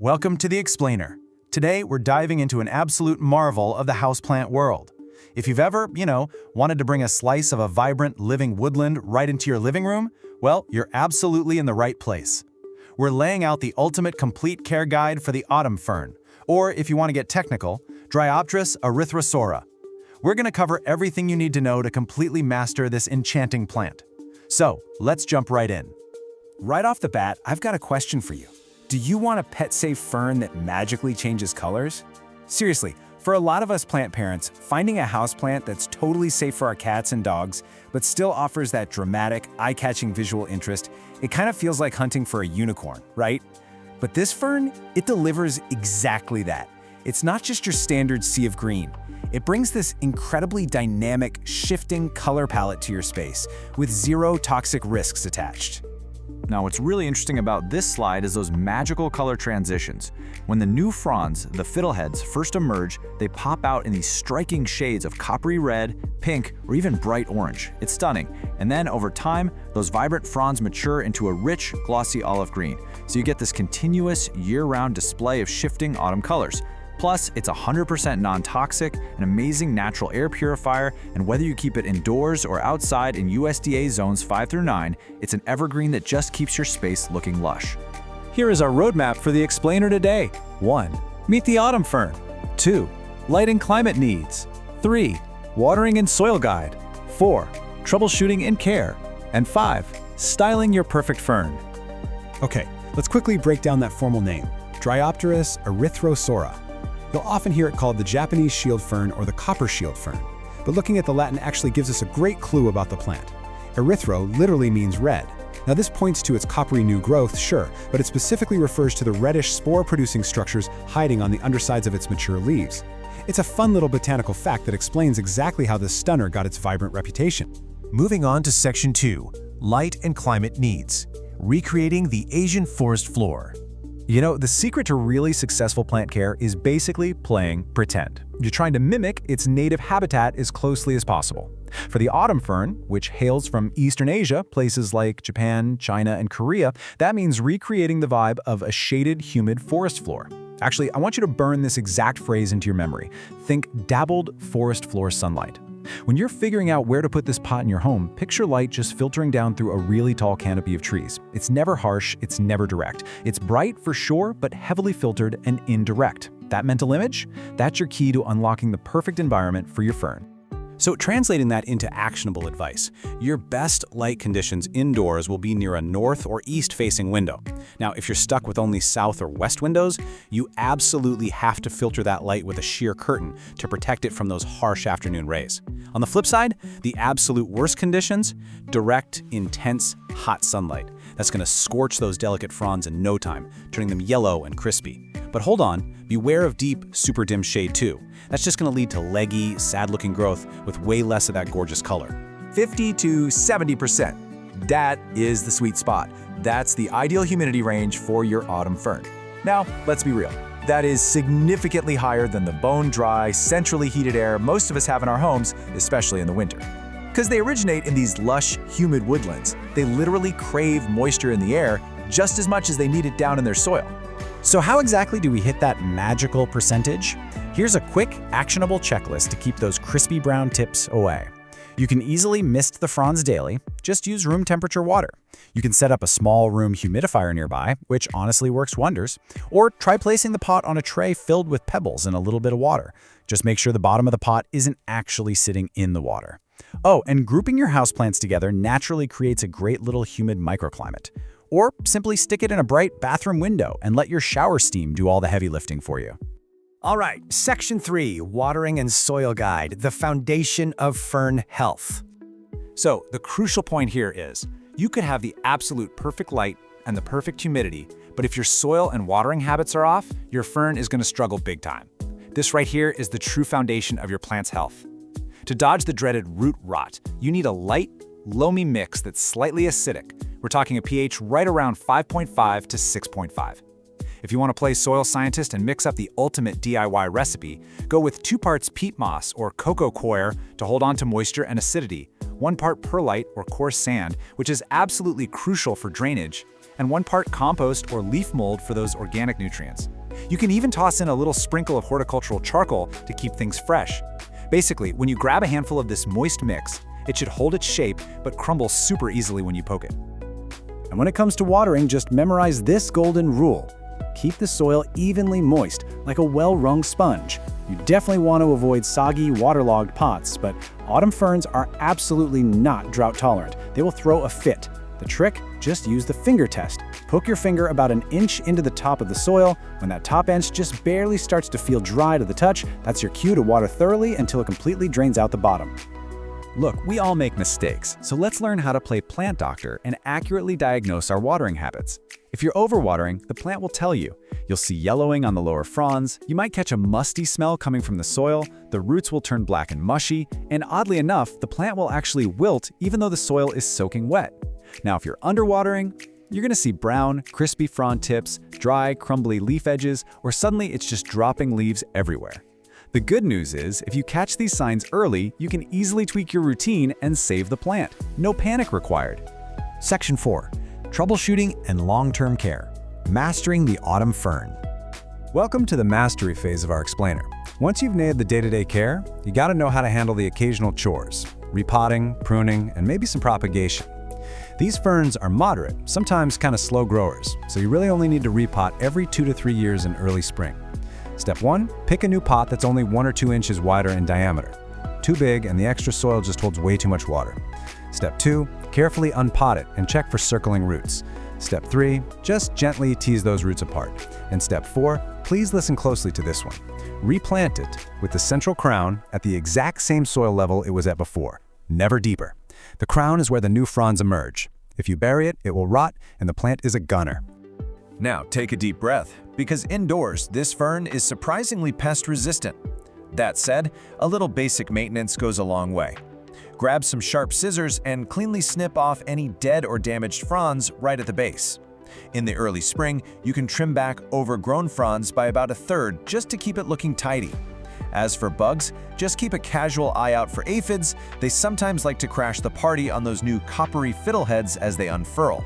Welcome to The Explainer. Today, we're diving into an absolute marvel of the houseplant world. If you've ever, wanted to bring a slice of a vibrant, living woodland right into your living room, well, you're absolutely in the right place. We're laying out the ultimate complete care guide for the autumn fern, or if you want to get technical, Dryopteris erythrosora. We're going to cover everything you need to know to completely master this enchanting plant. So, let's jump right in. Right off the bat, I've got a question for you. Do you want a pet-safe fern that magically changes colors? Seriously, for a lot of us plant parents, finding a houseplant that's totally safe for our cats and dogs, but still offers that dramatic, eye-catching visual interest, it kind of feels like hunting for a unicorn, right? But this fern, it delivers exactly that. It's not just your standard sea of green. It brings this incredibly dynamic, shifting color palette to your space, with zero toxic risks attached. Now, what's really interesting about this slide is those magical color transitions. When the new fronds, the fiddleheads, first emerge, they pop out in these striking shades of coppery-red, pink, or even bright orange. It's stunning. And then, over time, those vibrant fronds mature into a rich, glossy olive green. So you get this continuous, year-round display of shifting autumn colors. Plus, it's 100% non-toxic, an amazing natural air purifier, and whether you keep it indoors or outside in USDA zones 5 through 9, it's an evergreen that just keeps your space looking lush. Here is our roadmap for the explainer today. 1. Meet the autumn fern. 2. Light and climate needs. 3. Watering and soil guide. 4. Troubleshooting and care. And 5. Styling your perfect fern. Okay, let's quickly break down that formal name, Dryopteris erythrosora. You'll often hear it called the Japanese shield fern or the copper shield fern, but looking at the Latin actually gives us a great clue about the plant. Erythro literally means red. Now this points to its coppery new growth, sure, but it specifically refers to the reddish spore-producing structures hiding on the undersides of its mature leaves. It's a fun little botanical fact that explains exactly how this stunner got its vibrant reputation. Moving on to Section 2, Light and Climate Needs, recreating the Asian forest floor. The secret to really successful plant care is basically playing pretend. You're trying to mimic its native habitat as closely as possible. For the autumn fern, which hails from Eastern Asia, places like Japan, China, and Korea, that means recreating the vibe of a shaded, humid forest floor. Actually, I want you to burn this exact phrase into your memory. Think dabbled forest floor sunlight. When you're figuring out where to put this pot in your home, picture light just filtering down through a really tall canopy of trees. It's never harsh, it's never direct. It's bright for sure, but heavily filtered and indirect. That mental image? That's your key to unlocking the perfect environment for your fern. So translating that into actionable advice, your best light conditions indoors will be near a north or east-facing window. Now, if you're stuck with only south or west windows, you absolutely have to filter that light with a sheer curtain to protect it from those harsh afternoon rays. On the flip side, the absolute worst conditions, direct, intense, hot sunlight. That's going to scorch those delicate fronds in no time, turning them yellow and crispy. But hold on, beware of deep, super dim shade too. That's just going to lead to leggy, sad-looking growth with way less of that gorgeous color. 50 to 70%. That is the sweet spot. That's the ideal humidity range for your autumn fern. Now, let's be real. That is significantly higher than the bone-dry, centrally heated air most of us have in our homes, especially in the winter. Because they originate in these lush, humid woodlands, they literally crave moisture in the air just as much as they need it down in their soil. So how exactly do we hit that magical percentage? Here's a quick, actionable checklist to keep those crispy brown tips away. You can easily mist the fronds daily. Just use room temperature water. You can set up a small room humidifier nearby, which honestly works wonders. Or try placing the pot on a tray filled with pebbles and a little bit of water. Just make sure the bottom of the pot isn't actually sitting in the water. Oh, and grouping your houseplants together naturally creates a great little humid microclimate. Or simply stick it in a bright bathroom window and let your shower steam do all the heavy lifting for you. All right, Section 3, Watering and Soil Guide, the foundation of fern health. So, the crucial point here is, you could have the absolute perfect light and the perfect humidity, but if your soil and watering habits are off, your fern is going to struggle big time. This right here is the true foundation of your plant's health. To dodge the dreaded root rot, you need a light, loamy mix that's slightly acidic. We're talking a pH right around 5.5 to 6.5. If you want to play soil scientist and mix up the ultimate DIY recipe, go with 2 parts peat moss or cocoa coir to hold on to moisture and acidity, 1 part perlite or coarse sand, which is absolutely crucial for drainage, and 1 part compost or leaf mold for those organic nutrients. You can even toss in a little sprinkle of horticultural charcoal to keep things fresh. Basically, when you grab a handful of this moist mix, it should hold its shape but crumble super easily when you poke it. And when it comes to watering, just memorize this golden rule. Keep the soil evenly moist, like a well-wrung sponge. You definitely want to avoid soggy, waterlogged pots, but autumn ferns are absolutely not drought tolerant. They will throw a fit. The trick? Just use the finger test. Poke your finger about an inch into the top of the soil. When that top edge just barely starts to feel dry to the touch, that's your cue to water thoroughly until it completely drains out the bottom. Look, we all make mistakes, so let's learn how to play plant doctor and accurately diagnose our watering habits. If you're overwatering, the plant will tell you. You'll see yellowing on the lower fronds, you might catch a musty smell coming from the soil, the roots will turn black and mushy, and oddly enough, the plant will actually wilt even though the soil is soaking wet. Now, if you're underwatering, you're going to see brown, crispy frond tips, dry, crumbly leaf edges, or suddenly it's just dropping leaves everywhere. The good news is, if you catch these signs early, you can easily tweak your routine and save the plant. No panic required. Section 4. Troubleshooting and long-term care. Mastering the autumn fern. Welcome to the mastery phase of our explainer. Once you've nailed the day-to-day care, you gotta know how to handle the occasional chores, repotting, pruning, and maybe some propagation. These ferns are moderate, sometimes kind of slow growers, so you really only need to repot every 2 to 3 years in early spring. Step 1, pick a new pot that's only 1 or 2 inches wider in diameter. Too big and the extra soil just holds way too much water. Step 2, carefully unpot it and check for circling roots. Step 3, just gently tease those roots apart. And Step 4, please listen closely to this one. Replant it with the central crown at the exact same soil level it was at before, never deeper. The crown is where the new fronds emerge. If you bury it, it will rot and the plant is a gunner. Now take a deep breath, because indoors, this fern is surprisingly pest resistant. That said, a little basic maintenance goes a long way. Grab some sharp scissors and cleanly snip off any dead or damaged fronds right at the base. In the early spring, you can trim back overgrown fronds by about 1/3 just to keep it looking tidy. As for bugs, just keep a casual eye out for aphids. They sometimes like to crash the party on those new coppery fiddleheads as they unfurl.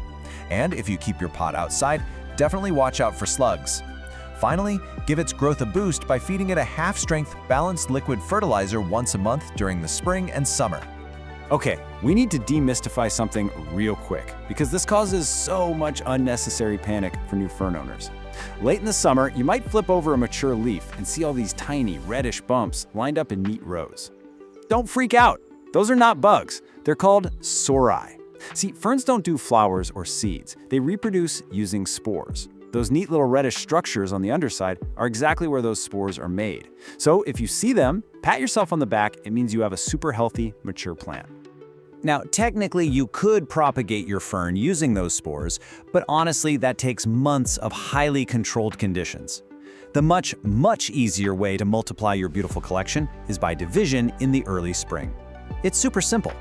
And if you keep your pot outside, definitely watch out for slugs. Finally, give its growth a boost by feeding it a half-strength balanced liquid fertilizer once a month during the spring and summer. Okay, we need to demystify something real quick, because this causes so much unnecessary panic for new fern owners. Late in the summer, you might flip over a mature leaf and see all these tiny reddish bumps lined up in neat rows. Don't freak out. Those are not bugs. They're called sori. See, ferns don't do flowers or seeds. They reproduce using spores. Those neat little reddish structures on the underside are exactly where those spores are made. So if you see them, pat yourself on the back. It means you have a super healthy, mature plant. Now, technically, you could propagate your fern using those spores, but honestly, that takes months of highly controlled conditions. The much easier way to multiply your beautiful collection is by division in the early spring. It's super simple.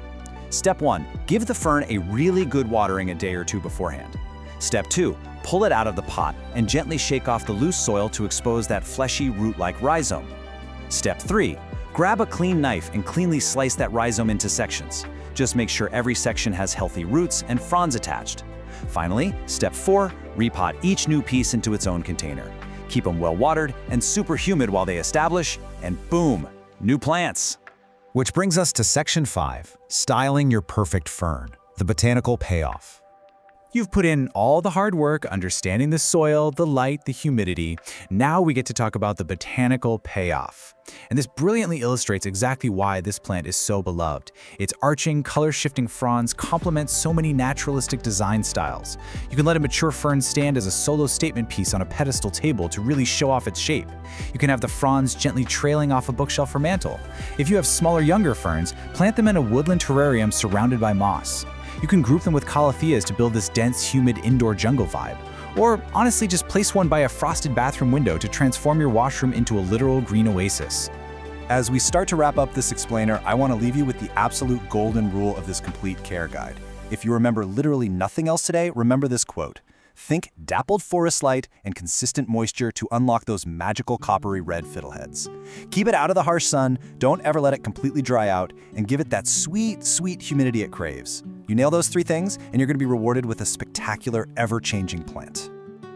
Step 1, give the fern a really good watering a day or two beforehand. Step 2, pull it out of the pot and gently shake off the loose soil to expose that fleshy root-like rhizome. Step 3, grab a clean knife and cleanly slice that rhizome into sections. Just make sure every section has healthy roots and fronds attached. Finally, Step 4, repot each new piece into its own container. Keep them well watered and super humid while they establish, and boom, new plants. Which brings us to Section 5, Styling Your Perfect Fern, the botanical payoff. You've put in all the hard work understanding the soil, the light, the humidity. Now we get to talk about the botanical payoff. And this brilliantly illustrates exactly why this plant is so beloved. Its arching, color-shifting fronds complement so many naturalistic design styles. You can let a mature fern stand as a solo statement piece on a pedestal table to really show off its shape. You can have the fronds gently trailing off a bookshelf or mantle. If you have smaller, younger ferns, plant them in a woodland terrarium surrounded by moss. You can group them with calatheas to build this dense, humid indoor jungle vibe. Or honestly, just place one by a frosted bathroom window to transform your washroom into a literal green oasis. As we start to wrap up this explainer, I want to leave you with the absolute golden rule of this complete care guide. If you remember literally nothing else today, remember this quote. Think dappled forest light and consistent moisture to unlock those magical coppery red fiddleheads. Keep it out of the harsh sun, don't ever let it completely dry out, and give it that sweet, sweet humidity it craves. You nail those 3 things, and you're going to be rewarded with a spectacular, ever-changing plant.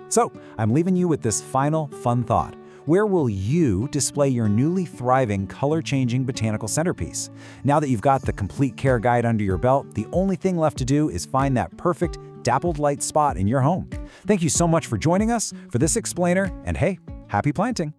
So, I'm leaving you with this final fun thought. Where will you display your newly thriving, color-changing botanical centerpiece? Now that you've got the complete care guide under your belt, the only thing left to do is find that perfect, dappled light spot in your home. Thank you so much for joining us for this explainer, and hey, happy planting!